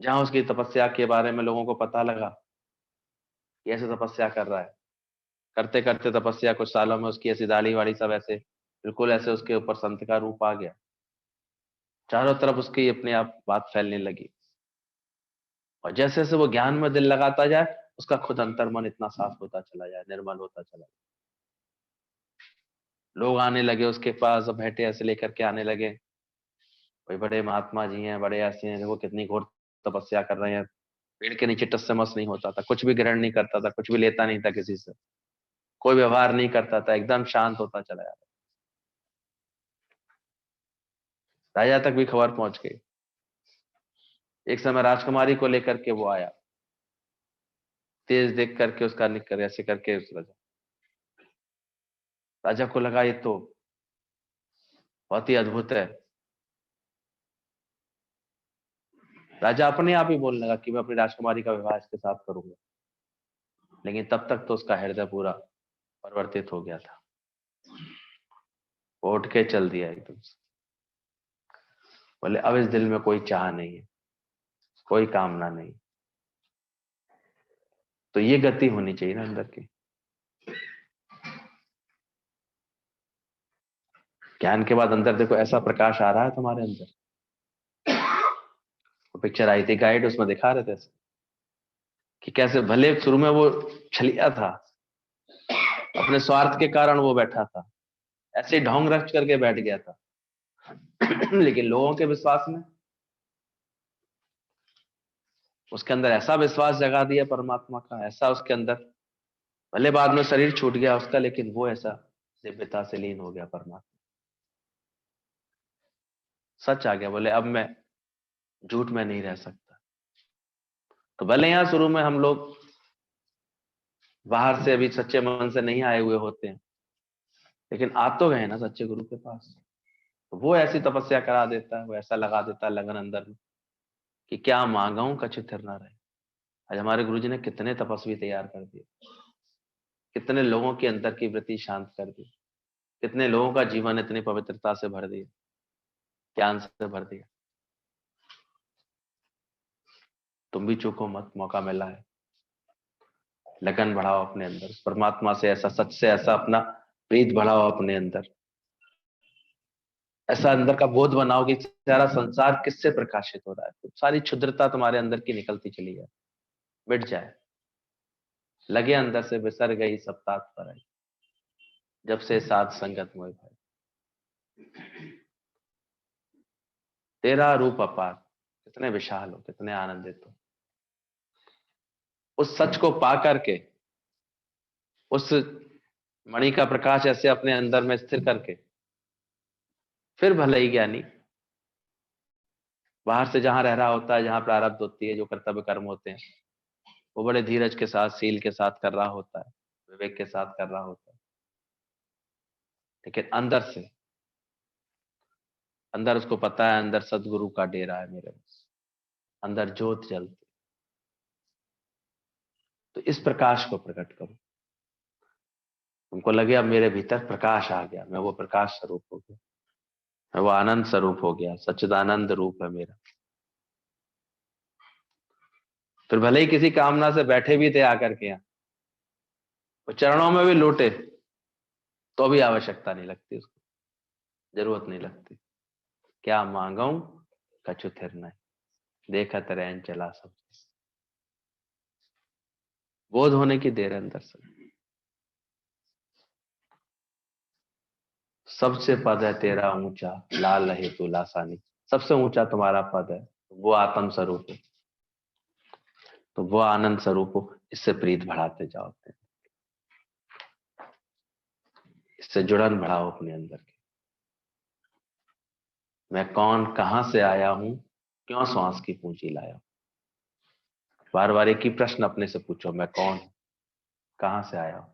S1: जहां उसकी तपस्या के बारे में लोगों को पता लगा कि ऐसे तपस्या कर रहा है, करते करते तपस्या कुछ सालों में उसकी ऐसी दाढ़ी वाड़ी सब ऐसे बिल्कुल ऐसे उसके ऊपर संत का रूप आ गया। चारों तरफ उसकी अपने आप बात फैलने लगी, और जैसे जैसे वो ज्ञान में दिल लगाता जाए उसका खुद अंतर्मन इतना साफ होता चला जाए, निर्मल होता चला जाए। लोग आने लगे उसके पास, अब भेंटे ऐसे लेकर के आने लगे, कोई बड़े महात्मा जी हैं, बड़े ऐसे हैं, देखो कितनी घोर तपस्या कर रहे हैं, पेड़ के नीचे टस से मस नहीं होता था, कुछ भी ग्रहण नहीं करता था, कुछ भी लेता नहीं था किसी से, कोई व्यवहार नहीं करता था, एकदम शांत होता चला जाता। राजा तक भी खबर पहुंच गई। एक समय राजकुमारी को लेकर के वो आया, तेज देख करके उसका निक कर ऐसे करके उस राजा को लगा ये तो बहुत ही अद्भुत है। राजा अपने आप ही बोलने लगा कि मैं अपनी राजकुमारी का विवाह इसके साथ करूंगा, लेकिन तब तक तो उसका हृदय पूरा परिवर्तित हो गया था। वो उठ के चल दिया एकदम से, बोले अब इस दिल में कोई चाह नहीं है, कोई कामना नहीं। तो ये गति होनी चाहिए ना अंदर की। ज्ञान के बाद अंदर देखो ऐसा प्रकाश आ रहा है तुम्हारे अंदर। वो पिक्चर आई थी गाइड, उसमें दिखा रहे थे कि कैसे भले शुरू में वो छलिया था, अपने स्वार्थ के कारण वो बैठा था, ऐसे ही ढोंग रच करके बैठ गया था लेकिन लोगों के विश्वास में उसके अंदर ऐसा विश्वास जगा दिया परमात्मा का, ऐसा उसके अंदर, भले बाद में शरीर छूट गया उसका, लेकिन वो ऐसा दिव्यता से लीन हो गया परमात्मा। सच आ गया, बोले अब मैं झूठ में नहीं रह सकता। तो भले यहाँ शुरू में हम लोग बाहर से अभी सच्चे मन से नहीं आए हुए होते हैं, लेकिन आ तो गए ना सच्चे गुरु के पास। तो वो ऐसी तपस्या करा देता है, वो ऐसा लगा देता है लगन अंदर में कि क्या मांगा हूं कछु थिर ना रहे। आज हमारे गुरु जी ने कितने तपस्वी तैयार कर दिए, कितने लोगों के अंदर की वृत्ति शांत कर दी, कितने लोगों का जीवन इतनी पवित्रता से भर दिया, ज्ञान से भर दिया। तुम भी चूको मत, मौका मिला है। लगन बढ़ाओ अपने अंदर, परमात्मा से ऐसा, सच से ऐसा अपना प्रीत बढ़ाओ अपने अंदर, ऐसा अंदर का बोध बनाओ कि सारा संसार किससे प्रकाशित हो रहा है, तो सारी क्षुद्रता तुम्हारे अंदर की निकलती चली जाए, मिट जाए, लगे अंदर से बिसर गई सब तात पर आई, जब से साथ संगत मोह भाई। तेरा रूप अपार, कितने विशाल हो, कितने आनंदित हो। उस सच को पा करके, उस मणि का प्रकाश ऐसे अपने अंदर में स्थिर करके, फिर भले ही ज्ञानी बाहर से जहां रह रहा होता है, जहां प्रारब्ध होती है, जो कर्तव्य कर्म होते हैं, वो बड़े धीरज के साथ, सील के साथ कर रहा होता है, विवेक के साथ कर रहा होता है। लेकिन अंदर से, अंदर उसको पता है अंदर सदगुरु का डेरा है मेरे पास, अंदर ज्योत जलती। तो इस प्रकाश को प्रकट करो। उनको लगे अब मेरे भीतर प्रकाश आ गया, मैं वो प्रकाश स्वरूप हो गया, मैं वो आनंद स्वरूप हो गया, सच्चिदानंद रूप है मेरा। फिर भले ही किसी कामना से बैठे भी थे आकर के यहाँ, वो चरणों में भी लौटे, तो भी आवश्यकता नहीं लगती उसको, जरूरत नहीं लगती। क्या मांगू कछु थिर नहीं, देखत रैन चला सब। बोध होने की देर है अंदर से। सबसे पद है तेरा ऊंचा, लाल रहे तू लासानी। सबसे ऊंचा तुम्हारा पद है, वो आत्म स्वरूप है, तो वो आनंद स्वरूप हो। इससे प्रीत बढ़ाते जाओ, इससे जुड़न बढ़ाओ अपने अंदर की। मैं कौन, कहां से आया हूं, क्यों श्वास की पूंजी लाया हूं। बार बार एक ही प्रश्न अपने से पूछो, मैं कौन हूं, कहां से आया हूं,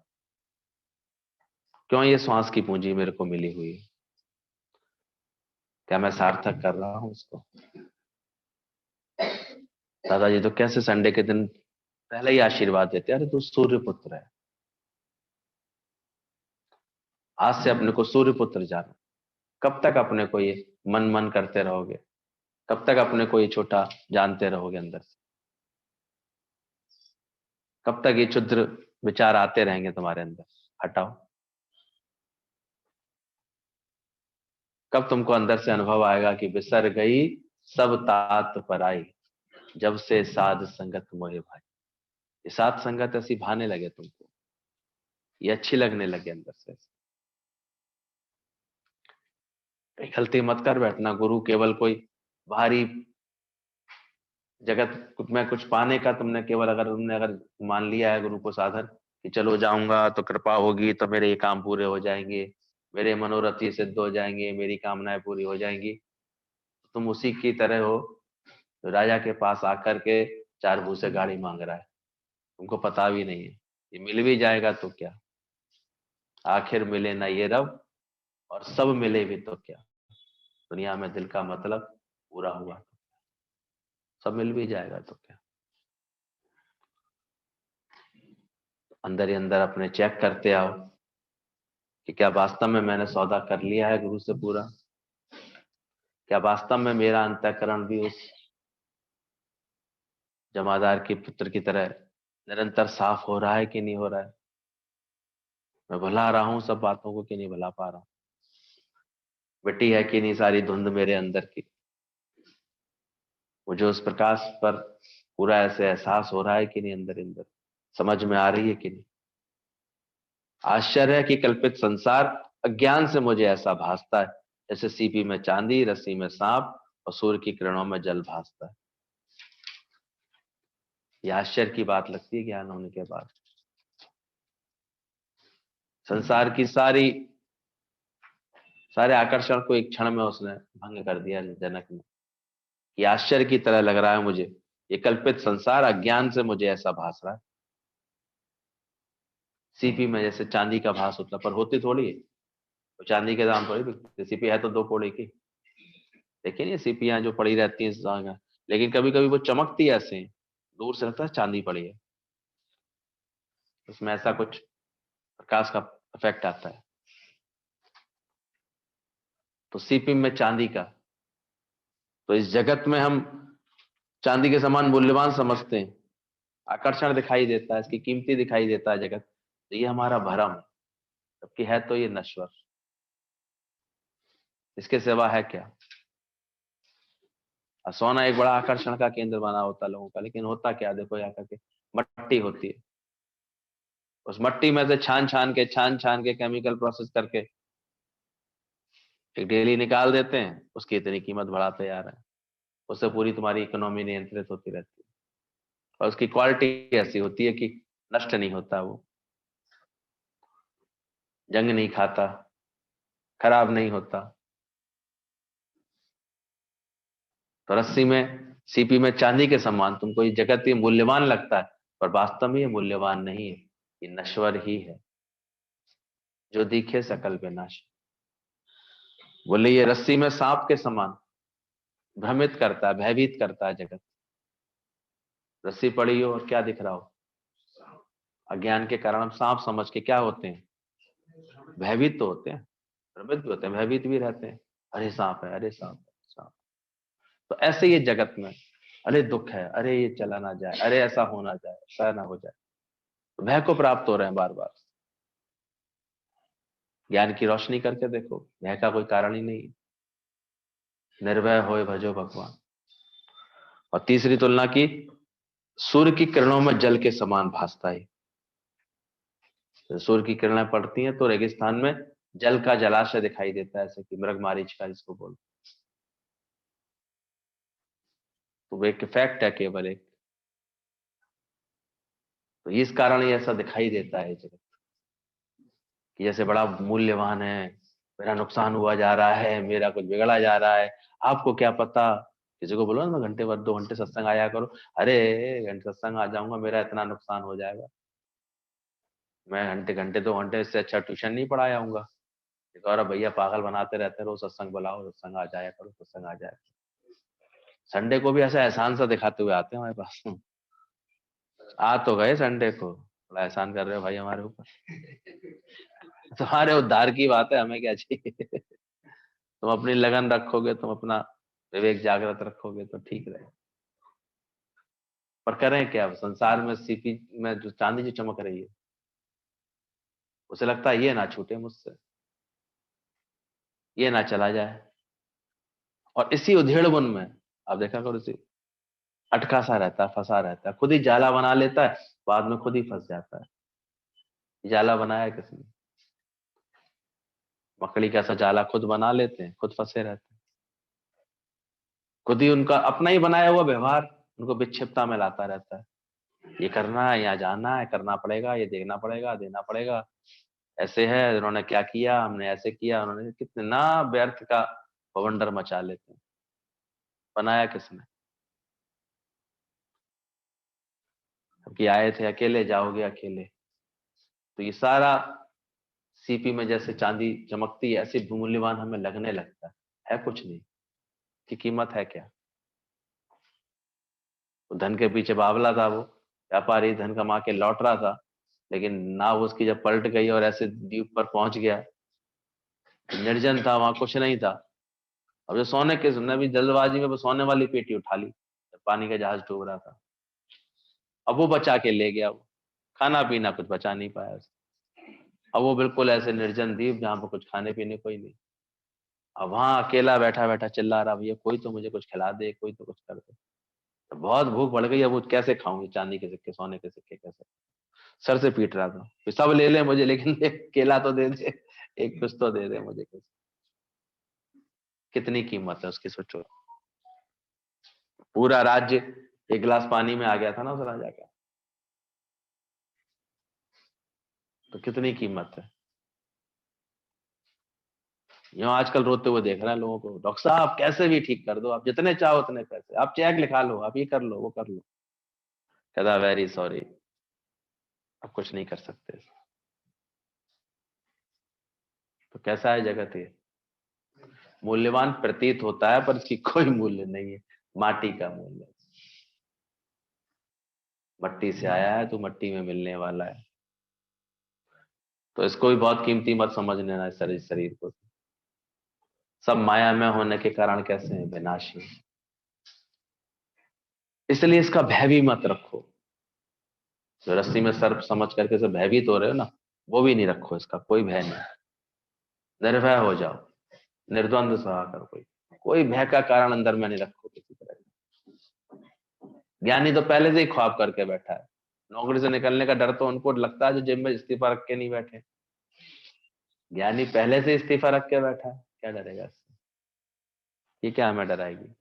S1: क्यों ये श्वास की पूंजी मेरे को मिली हुई है, क्या मैं सार्थक कर रहा हूं उसको। दादाजी तो कैसे संडे के दिन पहले ही आशीर्वाद देते, अरे तू सूर्य पुत्र है, आज से अपने को सूर्य पुत्र जाना। कब तक अपने को ये मन मन करते रहोगे, कब तक अपने को ये छोटा जानते रहोगे अंदर से, कब तक ये क्षुद्र विचार आते रहेंगे तुम्हारे अंदर, हटाओ। कब तुमको अंदर से अनुभव आएगा कि बिसर गई सब तात पर आई, जब से साध संगत मोहे भाई। ये साध संगत ऐसी भाने लगे तुमको, ये अच्छी लगने लगे अंदर से। गलती मत कर बैठना, गुरु केवल कोई भारी जगत में कुछ पाने का तुमने केवल, अगर मान लिया है गुरु को साधन कि चलो जाऊंगा तो कृपा होगी तो मेरे ये काम पूरे हो जाएंगे, मेरे मनोरथ ये सिद्ध हो जाएंगे, मेरी कामनाएं पूरी हो जाएंगी, तुम उसी की तरह हो जो राजा के पास आकर के 4 भूसे गाड़ी मांग रहा है, तुमको पता भी नहीं है ये मिल भी जाएगा तो क्या, आखिर मिले ना ये रब, और सब मिले भी तो क्या, दुनिया में दिल का मतलब पूरा हुआ, सब मिल भी जाएगा तो क्या। अंदर ही अंदर अपने चेक करते आओ कि क्या वास्तव में मैंने सौदा कर लिया है गुरु से पूरा, क्या वास्तव में मेरा अंतःकरण भी उस जमादार के पुत्र की तरह निरंतर साफ हो रहा है कि नहीं हो रहा है, मैं भुला रहा हूं सब बातों को कि नहीं भुला पा रहा हूं, मिट्टी है कि नहीं सारी धुंध मेरे अंदर की, मुझे उस प्रकाश पर पूरा ऐसे एहसास हो रहा है कि नहीं, अंदर अंदर समझ में आ रही है कि नहीं। आश्चर्य है कि कल्पित संसार अज्ञान से मुझे ऐसा भासता है जैसे सीपी में चांदी, रस्सी में सांप और सूर्य की किरणों में जल भासता है। यह आश्चर्य की बात लगती है ज्ञान होने के बाद। संसार की सारे आकर्षण को एक क्षण में उसने भंग कर दिया जनक ने। ये आश्चर्य की तरह लग रहा है मुझे, ये कल्पित संसार अज्ञान से मुझे ऐसा भास रहा है। सीपी में जैसे चांदी का भास होता, पर होती थोड़ी है, तो चांदी के दाम थोड़ी बिकते, सीपी है तो 2 कौड़े की। देखिए नहीं सीपियां जो पड़ी रहती हैं जगह, लेकिन कभी कभी वो चमकती ऐसे हैं, दूर से लगता है चांदी पड़ी है, उसमें ऐसा कुछ प्रकाश का इफेक्ट आता है। तो सीपी में चांदी का, तो इस जगत में हम चांदी के समान मूल्यवान समझते हैं, आकर्षण दिखाई देता है, इसकी कीमती दिखाई देता है जगत, तो ये हमारा भ्रम है, जबकि है तो ये नश्वर, इसके सिवा है क्या। सोना एक बड़ा आकर्षण का केंद्र बना होता है लोगों का, लेकिन होता क्या, देखो यहाँ करके मट्टी होती है, उस मट्टी में से छान छान के केमिकल प्रोसेस करके एक डेली निकाल देते हैं, उसकी इतनी कीमत बढ़ाते जा रहे हैं, उससे पूरी तुम्हारी इकोनॉमी नियंत्रित होती रहती है, और उसकी क्वालिटी ऐसी होती है कि नष्ट नहीं होता, वो जंग नहीं खाता, खराब नहीं होता। तो रस्सी में, सीपी में चांदी के समान तुमको ये जगत ये मूल्यवान लगता है, पर वास्तव में ये मूल्यवान नहीं है, ये नश्वर ही है। जो दिखे सकल विनाश, बोले ये रस्सी में सांप के समान भ्रमित करता है, भयभीत करता है जगत। रस्सी पड़ी हो और क्या दिख रहा हो, अज्ञान के कारण हम सांप समझ के क्या होते हैं, भयभीत तो होते हैं, भ्रमित भी होते हैं, भयभीत भी रहते हैं, अरे सांप है, अरे सांप है, सांप। तो ऐसे ये जगत में, अरे दुख है, अरे ये चला ना जाए, अरे ऐसा हो ना जाए, ऐसा ना हो जाए, तो भय को प्राप्त हो रहे हैं बार बार। ज्ञान की रोशनी करके देखो, भय का कोई कारण ही नहीं है, निर्भय होए भजो भगवान। और तीसरी तुलना की, सूर्य की किरणों में जल के समान भासता है। सूर्य की किरणें पड़ती हैं तो रेगिस्तान में जल का जलाशय दिखाई देता है, ऐसे कि मृग मारीच का जिसको बोलते, तो वो एक इफेक्ट है केवल एक, तो इस कारण ही ऐसा दिखाई देता है जगत कि जैसे बड़ा मूल्यवान है, मेरा नुकसान हुआ जा रहा है, मेरा कुछ बिगड़ा जा रहा है। आपको क्या पता, किसी को बोलो ना घंटे भर 2 घंटे सत्संग आया करो, अरे घंटे सत्संग आ जाऊंगा मेरा इतना नुकसान हो जाएगा, मैं घंटे घंटे 2 घंटे से अच्छा ट्यूशन नहीं पढ़ाया आऊंगा। और भैया पागल बनाते रहते हैं, रोज सत्संग बुलाओ, सत्संग आ जाया करो, सत्संग आ जाए। संडे को भी ऐसा एहसान सा दिखाते हुए आते हैं हमारे पास, आ तो गए संडे को, बड़ा एहसान कर रहे हो भाई हमारे ऊपर, तुम्हारे उद्धार की बात है, हमें क्या चाहिए। तुम अपनी लगन रखोगे, तुम अपना विवेक जागृत रखोगे तो ठीक रहे। पर करें क्या, संसार में सीपी में जो चांदी जो चमक रही है, उसे लगता है ये ना छूटे मुझसे, ये ना चला जाए। और इसी उधेड़बुन में आप देखा करो, इसी अटका सा रहता है, फंसा रहता है, खुद ही जाला बना लेता है, बाद में खुद ही फंस जाता है। जाला बनाया किसने? मकड़ी का सा जाला खुद बना लेते हैं, खुद फंसे रहते हैं। खुद ही उनका अपना ही बनाया हुआ व्यवहार उनको विक्षिप्तता में लाता रहता है। ये करना है, यहाँ जाना है, करना पड़ेगा, ये देखना पड़ेगा, देना पड़ेगा, ऐसे है, उन्होंने क्या किया, हमने ऐसे किया, उन्होंने कितना व्यर्थ का बवंडर मचा लेते हैं। बनाया किसने? कि आए थे अकेले, जाओगे अकेले। तो ये सारा सीपी में जैसे चांदी चमकती है, ऐसे मूल्यवान हमें लगने लगता है कुछ नहीं की कीमत है क्या? वो धन के पीछे बावला था, वो व्यापारी धन कमा के लौट रहा था, लेकिन नाव उसकी जब पलट गई और ऐसे द्वीप पर पहुंच गया, निर्जन था, वहां कुछ नहीं था। अब जो सोने के, उसने भी जल्दबाजी में वो सोने वाली पेटी उठा ली जब पानी का जहाज डूब रहा था। अब वो बचा के ले गया, वो खाना पीना कुछ बचा नहीं पाया उसे। अब वो बिल्कुल ऐसे निर्जन द्वीप जहां पर कुछ खाने पीने को ही नहीं। अब वहां अकेला बैठा बैठा चिल्ला रहा, भैया कोई तो मुझे कुछ खिला दे, कोई तो कुछ कर दे। तो बहुत भूख बढ़ गई, अब वो कैसे खाऊंगी, चांदी के सिक्के, सोने के सिक्के कैसे? सर से पीट रहा था कि सब ले ले मुझे, लेकिन एक केला तो दे दे, एक कुछ तो दे दे मुझे कुछ। कितनी कीमत है उसकी, सोचो। पूरा राज्य एक गिलास पानी में आ गया था ना उस राजा का, तो कितनी कीमत है। यूं आजकल रोते हुए देख रहे हैं लोगों को, डॉक्टर साहब कैसे भी ठीक कर दो, आप जितने चाहो उतने पैसे, आप चेक लिखा लो, आप ये कर लो, वो कर लो। कहता वेरी सॉरी, अब कुछ नहीं कर सकते। तो कैसा है जगत ये? मूल्यवान प्रतीत होता है पर इसकी कोई मूल्य नहीं है, माटी का मूल्य। मट्टी से आया है तो मट्टी में मिलने वाला है। तो इसको भी बहुत कीमती मत समझ लेना, इस शरीर को। सब माया में होने के कारण कैसे हैं? विनाशी। इसलिए इसका भय भी मत रखो। जो रस्सी में सर्प समझ करके सब भयभीत हो रहे हो ना, वो भी नहीं रखो, इसका कोई भय नहीं। निर्भय हो जाओ, निर्द्वंद सहा कर, कोई भय का कारण अंदर में नहीं रखो किसी तरह का। ज्ञानी तो पहले से ही ख्वाब करके बैठा है। नौकरी से निकलने का डर तो उनको लगता है जो जेब में इस्तीफा रख के नहीं बैठे। ज्ञानी पहले से इस्तीफा रख के बैठा है, क्या डरेगा इससे? ये क्या हमें डराएगी?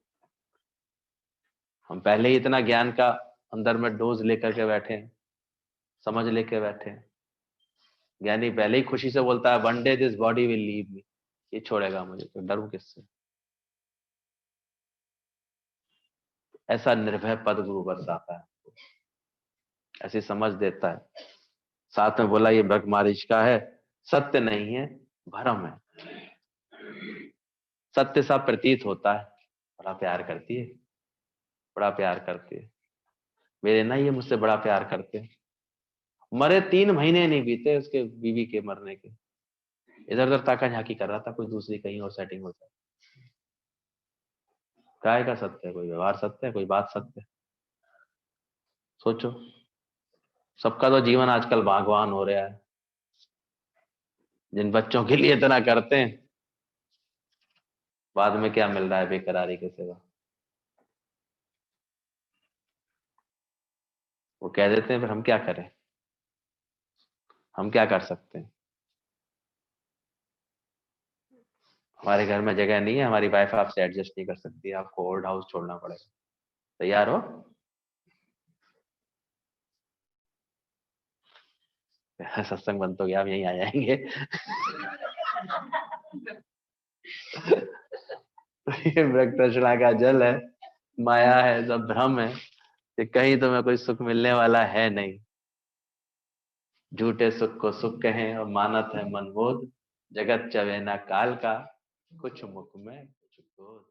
S1: हम पहले ही इतना ज्ञान का अंदर में डोज लेकर के बैठे हैं, समझ लेके बैठे हैं। ज्ञानी पहले ही खुशी से बोलता है one day this body will leave me, ये छोड़ेगा मुझे, तो डरूं किससे? ऐसा निर्भय पद गुरु बरसाता है, ऐसी समझ देता है। साथ में बोला ये ब्रह्मारिश का है, सत्य नहीं है, भ्रम है। सत्य सा प्रतीत होता है। बड़ा प्यार करती है, बड़ा प्यार करती है मेरे ना, ये मुझसे बड़ा प्यार करते हैं। मरे 3 महीने नहीं बीते उसके बीवी के मरने के, इधर उधर ताका झाकी कर रहा था, कोई दूसरी कहीं और सेटिंग हो जाए। काय का सत्य है? कोई व्यवहार सत्य है? कोई बात सत्य है? सोचो। सबका तो जीवन आजकल भगवान हो रहा है। जिन बच्चों के लिए इतना करते हैं, बाद में क्या मिल रहा है? बेकरारी के सिवा। वो कह देते हैं, फिर हम क्या करें? हम क्या कर सकते हैं? हमारे घर में जगह नहीं है, हमारी वाइफ आपसे एडजस्ट नहीं कर सकती, आपको ओल्ड हाउस छोड़ना पड़ेगा। तैयार हो? सत्संग बंद तो गया, हम यहीं आ जाएंगे। ये मृग तृष्णा का जल है, माया है, सब भ्रम है, कि कहीं तुम्हें कोई सुख मिलने वाला है नहीं। झूठे सुख को सुख कहें और मानत है मनमोद, जगत चवे ना काल का, कुछ मुख में कुछ क्रोध।